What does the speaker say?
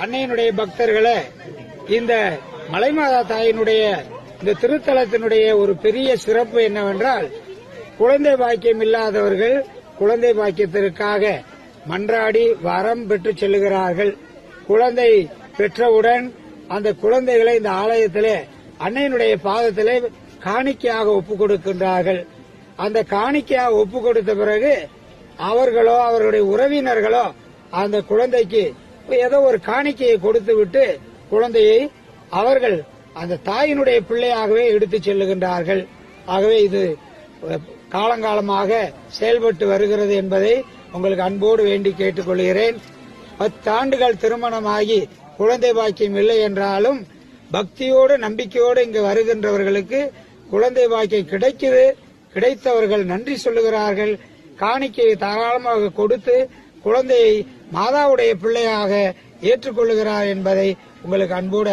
அன்னையினுடைய பக்தர்களே, இந்த மலைமாதா தாயினுடைய இந்த திருத்தலத்தினுடைய ஒரு பெரிய சிறப்பு என்னவென்றால், குழந்தை பாக்கியம் இல்லாதவர்கள் குழந்தை பாக்கியத்திற்காக மன்றாடி வரம் பெற்று செல்லுகிறார்கள். குழந்தை பெற்றவுடன் அந்த குழந்தைகளை இந்த ஆலயத்திலே அன்னையினுடைய பாதத்திலே காணிக்கையாக ஒப்புக் கொடுக்கின்றார்கள். அந்த காணிக்கையாக ஒப்புக் கொடுத்த பிறகு அவர்களோ அவர்களுடைய உறவினர்களோ அந்த குழந்தைக்கு ஏதோ ஒரு காணிக்கையை கொடுத்து விட்டு குழந்தையை அவர்கள் அந்த தாயினுடைய பிள்ளையாகவே எடுத்துச் செல்லுகின்றார்கள். ஆகவே இது காலங்காலமாக செயல்பட்டு வருகிறது என்பதை உங்களுக்கு அன்போடு வேண்டி கேட்டுக்கொள்கிறேன். 10 ஆண்டுகள் திருமணமாகி குழந்தை பாக்கியம் இல்லை என்றாலும் பக்தியோடு நம்பிக்கையோடு இங்கு வருகின்றவர்களுக்கு குழந்தை பாக்கியம் கிடைக்குது. கிடைத்தவர்கள் நன்றி சொல்லுகிறார்கள். காணிக்கையை தாராளமாக கொடுத்து குழந்தையை மாதாவுடைய பிள்ளையாக ஏற்றுக்கொள்ளுகிறார் என்பதை உங்களுக்கு அன்போடு